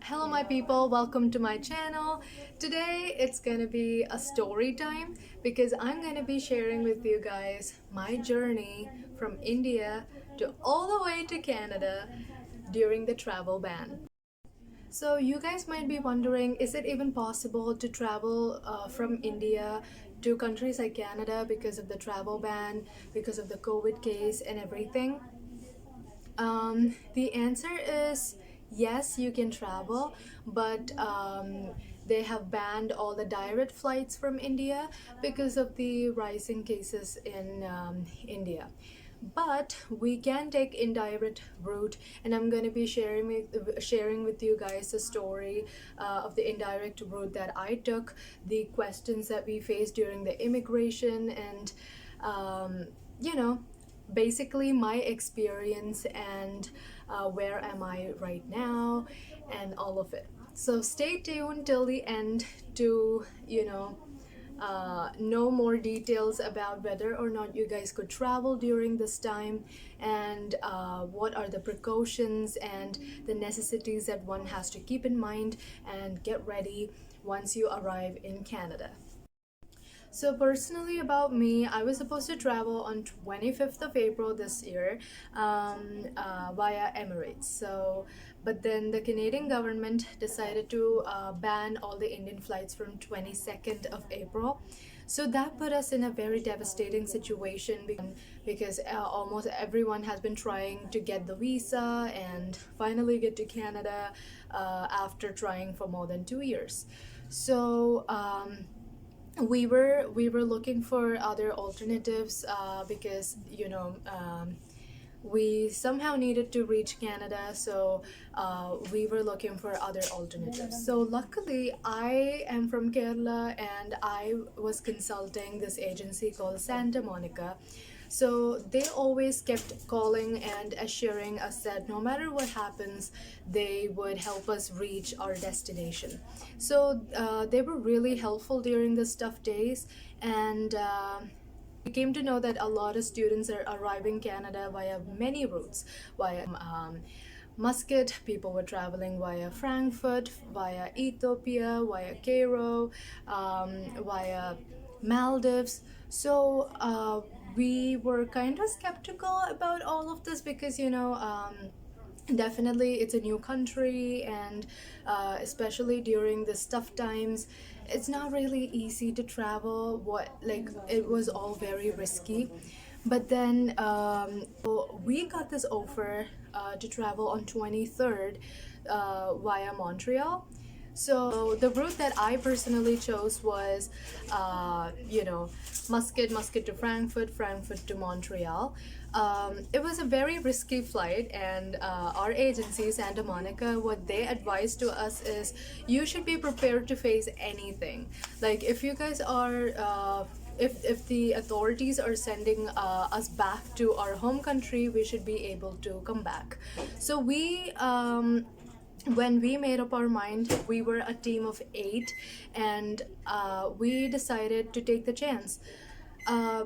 Hello my people, welcome to my channel. Today it's gonna be a story time because I'm gonna be sharing with you guys my journey from India to all the way to Canada during the travel ban. So you guys might be wondering, is it even possible to travel from India to countries like Canada because of the travel ban, because of the COVID case and everything? The answer is yes, you can travel, but they have banned all the direct flights from India because of the rising cases in India. But we can take indirect route, and I'm going to be sharing with you guys the story of the indirect route that I took, the questions that we faced during the immigration, and um, you know basically my experience and where am I right now and all of it. So stay tuned till the end to know more details about whether or not you guys could travel during this time, and what are the precautions and the necessities that one has to keep in mind and get ready once you arrive in Canada. So personally about me, I was supposed to travel on 25th of April this year via Emirates. But then the Canadian government decided to ban all the Indian flights from 22nd of April. So that put us in a very devastating situation because almost everyone has been trying to get the visa and finally get to Canada after trying for more than 2 years. So we were looking for other alternatives because we somehow needed to reach Canada, so we were looking for other alternatives. So luckily I am from Kerala and I was consulting this agency called Santa Monica. So they always kept calling and assuring us that no matter what happens, they would help us reach our destination. So they were really helpful during the tough days, and we came to know that a lot of students are arriving Canada via many routes, via Muscat. People were traveling via Frankfurt, via Ethiopia, via Cairo, via Maldives. So we were kind of skeptical about all of this because definitely it's a new country, and especially during this tough times it's not really easy to travel. It was all very risky. But then we got this offer to travel on 23rd via Montreal. So the route that I personally chose was, Muscat to Frankfurt, Frankfurt to Montreal. It was a very risky flight, and our agency, Santa Monica, what they advised to us is you should be prepared to face anything. Like if you guys are if the authorities are sending us back to our home country, we should be able to come back. So when we made up our mind, we were a team of 8, and we decided to take the chance.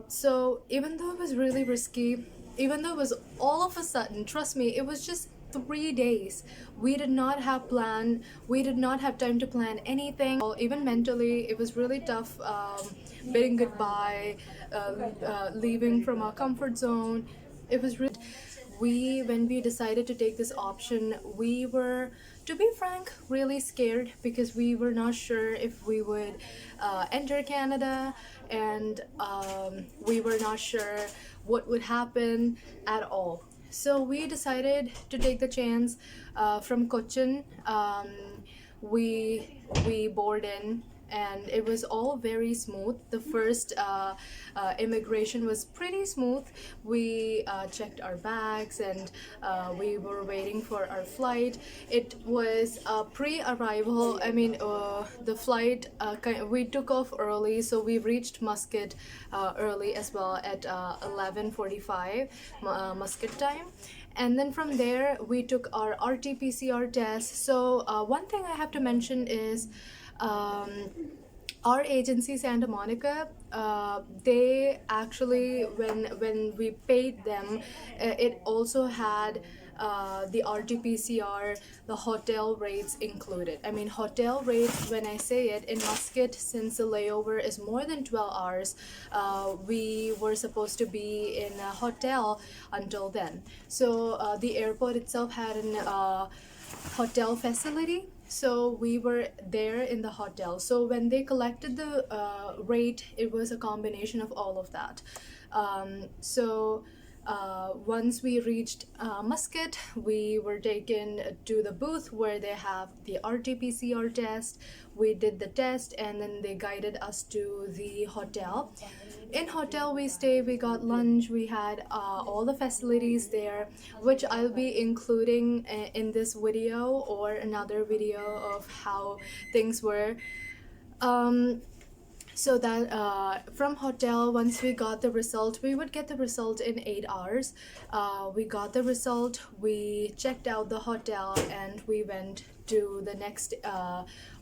So even though it was really risky, even though it was all of a sudden, trust me, it was just 3 days. We did not have plan. We did not have time to plan anything. Even mentally, it was really tough. Bidding goodbye, leaving from our comfort zone. It was really. When we decided to take this option, we were, to be frank, really scared because we were not sure if we would enter Canada, and we were not sure what would happen at all. So we decided to take the chance. From Cochin, we board in, and it was all very smooth. The first immigration was pretty smooth. We checked our bags, and we were waiting for our flight. It was pre-arrival. I mean, the flight we took off early, so we reached Muscat early as well at 11:45 Muscat time. And then from there we took our RTPCR test. So one thing I have to mention is um, our agency Santa Monica, they actually, when we paid them, it also had the RTPCR, the hotel rates included. I mean, hotel rates, when I say it, in Muscat, since the layover is more than 12 hours, we were supposed to be in a hotel until then. So the airport itself had an hotel facility, so we were there in the hotel. So when they collected the rate, it was a combination of all of that. Once we reached Muscat, we were taken to the booth where they have the RTPCR test. We did the test, and then they guided us to the hotel. In hotel we stay, we got lunch, we had all the facilities there, which I'll be including in this video or another video of how things were. So that from hotel, once we got the result, we would get the result in 8 hours. We got the result, we checked out the hotel, and we went to the next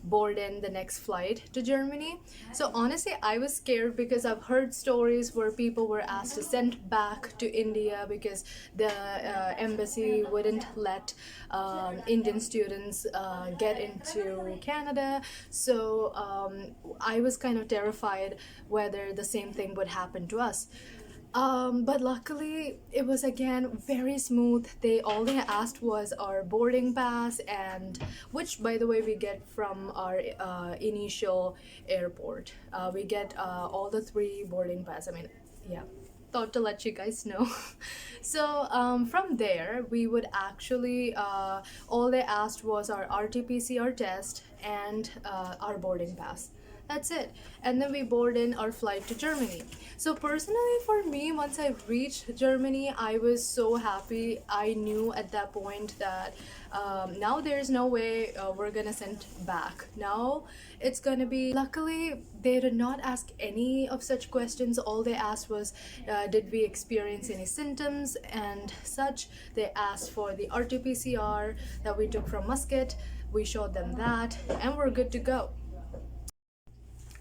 board in the next flight to Germany. So honestly, I was scared because I've heard stories where people were asked to send back to India because the embassy wouldn't let Indian students get into Canada. So I was kind of terrified whether the same thing would happen to us. But luckily, it was again very smooth. All they asked was our boarding pass, and which, by the way, we get from our initial airport. We get all the three boarding pass. I mean, yeah, thought to let you guys know. So from there, we would actually all they asked was our RT-PCR test and our boarding pass. That's it. And then we board in our flight to Germany. So personally for me, once I reached Germany, I was so happy. I knew at that point that now there's no way we're gonna send back. Now it's gonna be, luckily they did not ask any of such questions. All they asked was did we experience any symptoms and such. They asked for the RT-PCR that we took from Muscat. We showed them that, and we're good to go.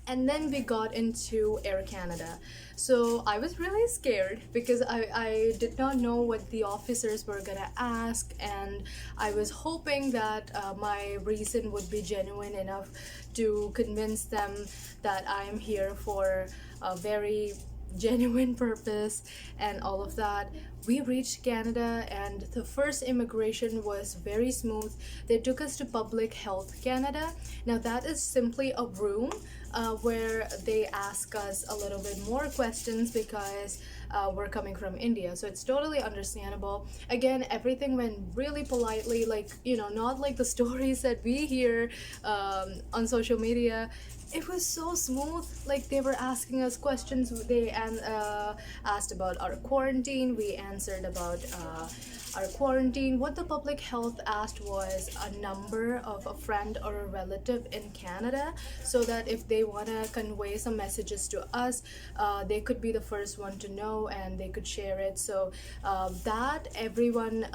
And then we got into Air Canada. So I was really scared because I did not know what the officers were gonna ask, and I was hoping that my reason would be genuine enough to convince them that I'm here for a very genuine purpose and all of that. We reached Canada, and the first immigration was very smooth. They took us to Public Health Canada. Now that is simply a room where they ask us a little bit more questions because we're coming from India, so it's totally understandable. Again, everything went really politely, like, you know, not like the stories that we hear on social media. It was so smooth. Like, they were asking us questions. They asked about our quarantine. We answered about our quarantine. What the public health asked was a number of a friend or a relative in Canada, so that if they want to convey some messages to us, they could be the first one to know and they could share it. So that everyone,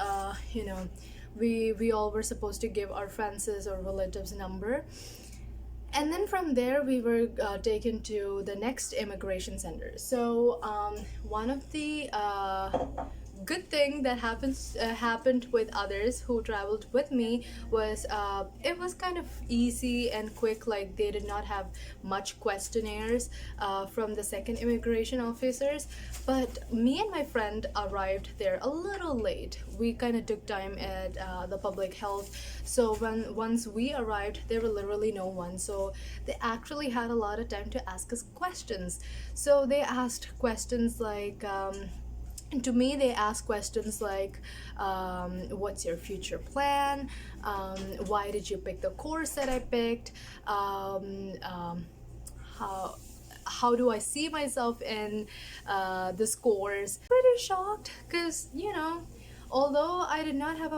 you know, we all were supposed to give our friends or relatives number. And then from there we were taken to the next immigration center. So one of the good thing that happened with others who traveled with me was it was kind of easy and quick. Like, they did not have much questionnaires from the second immigration officers, but me and my friend arrived there a little late. We kind of took time at the public health. So once we arrived, there were literally no one, so they actually had a lot of time to ask us questions. So they asked questions like to me, they ask questions like, what's your future plan? Why did you pick the course that I picked? How do I see myself in this course? Pretty shocked because, you know, although I did not have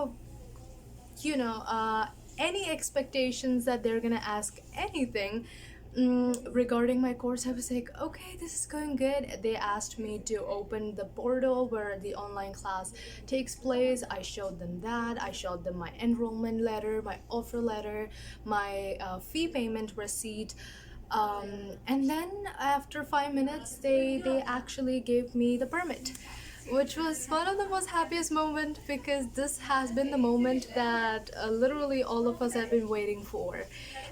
any expectations that they're gonna ask anything regarding my course, I was like, okay, this is going good. They asked me to open the portal where the online class takes place. I showed them that. I showed them my enrollment letter, my offer letter, my fee payment receipt. And then after 5 minutes, they actually gave me the permit. which was one of the most happiest moment because this has been the moment that literally all of us have been waiting for.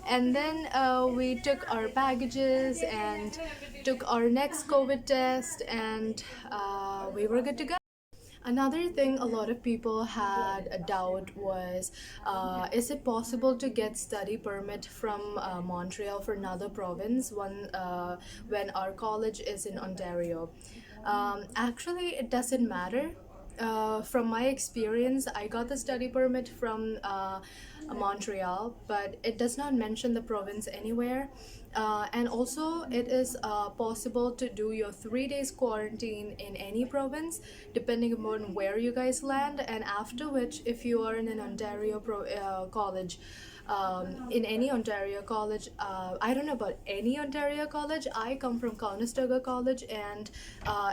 And then we took our baggages and took our next COVID test, and we were good to go. Another thing a lot of people had a doubt was, is it possible to get study permit from Montreal for another province when our college is in Ontario? Actually, it doesn't matter. From my experience, I got the study permit from Montreal, but it does not mention the province anywhere. And also, it is possible to do your 3 days quarantine in any province, depending upon where you guys land. And after which, if you are in an Ontario college, in any Ontario college. I don't know about any Ontario college. I come from Conestoga College, and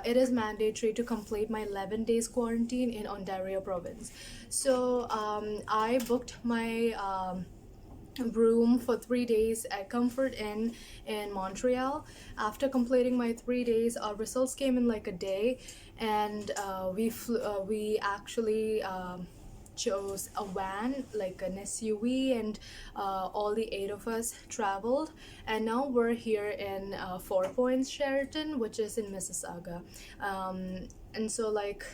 it is mandatory to complete my 11 days quarantine in Ontario province. So I booked my room for 3 days at Comfort Inn in Montreal. After completing my 3 days, our results came in like a day, and we actually chose a van, like an SUV, and all the eight of us traveled. And now we're here in Four Points, Sheraton, which is in Mississauga. And so, like,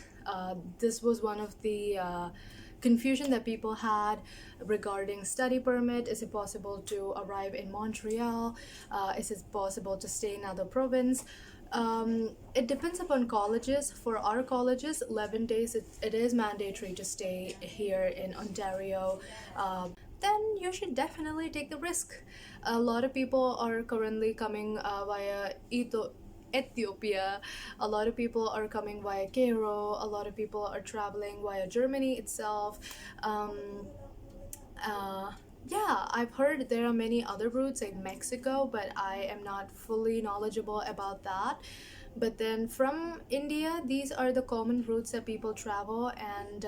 this was one of the confusion that people had regarding study permit. Is it possible to arrive in Montreal? Is it possible to stay in another province? It depends upon colleges. For our colleges, 11 days, it is mandatory to stay here in Ontario. Then you should definitely take the risk. A lot of people are currently coming via Ethiopia. A lot of people are coming via Cairo. A lot of people are traveling via Germany itself. Um, yeah, I've heard there are many other routes like Mexico, but I am not fully knowledgeable about that. But then from India, these are the common routes that people travel, and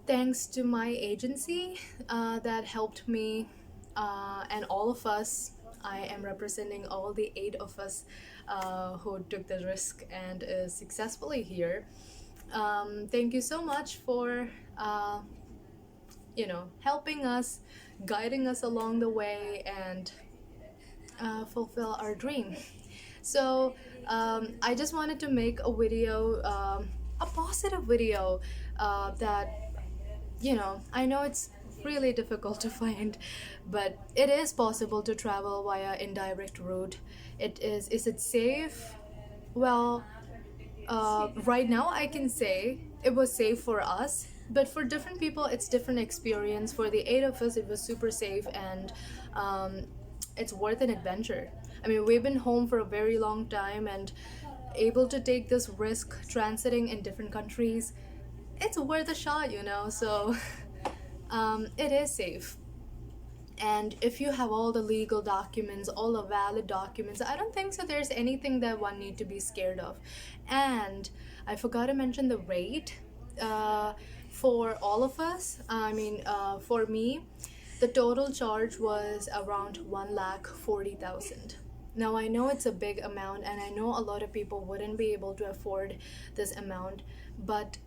thanks to my agency that helped me and all of us. I am representing all the eight of us who took the risk and is successfully here. Thank you so much for helping us, guiding us along the way, and fulfill our dream. So I just wanted to make a video, a positive video that, I know it's really difficult to find, but it is possible to travel via indirect route. Is it safe? Well, right now I can say it was safe for us, but for different people it's different experience. For the eight of us, it was super safe, and it's worth an adventure. I mean, we've been home for a very long time, and able to take this risk transiting in different countries, it's worth a shot. So it is safe. And if you have all the legal documents, all the valid documents, I don't think so there's anything that one need to be scared of. And I forgot to mention the rate for all of us. I mean, for me, the total charge was around 1,40,000. Now I know it's a big amount, and I know a lot of people wouldn't be able to afford this amount, but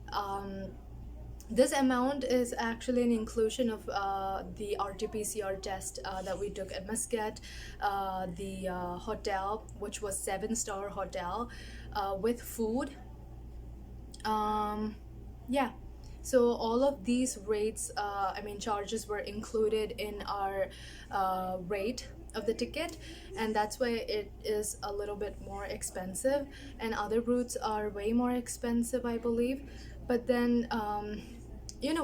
this amount is actually an inclusion of the RTPCR test that we took at Muscat, the hotel, which was 7-star hotel, with food. Yeah. So all of these rates, charges were included in our rate of the ticket, and that's why it is a little bit more expensive. And other routes are way more expensive, I believe. But then,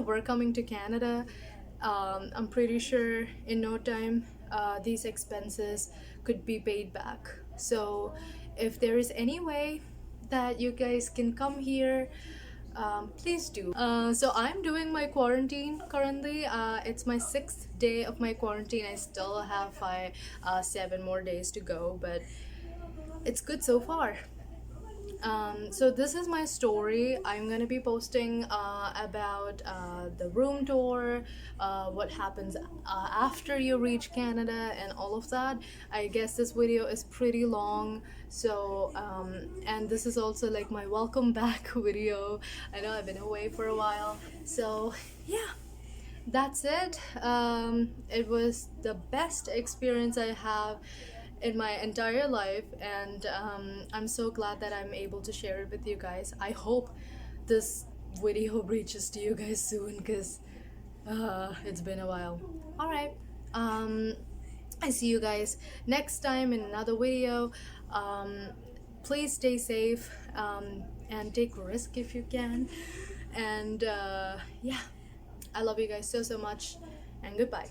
we're coming to Canada. I'm pretty sure in no time these expenses could be paid back. So if there is any way that you guys can come here, please do. So I'm doing my quarantine currently. It's my 6th day of my quarantine. I still have 7 more days to go, but it's good so far. So this is my story. I'm gonna be posting about the room tour, what happens after you reach Canada, and all of that. I guess this video is pretty long, so and this is also like my welcome back video. I know I've been away for a while, so yeah, that's it. It was the best experience I have in my entire life, and I'm so glad that I'm able to share it with you guys. I hope this video reaches to you guys soon, because it's been a while. All right. Um, I see you guys next time in another video. Please stay safe, and take risk if you can. And yeah, I love you guys so much, and goodbye.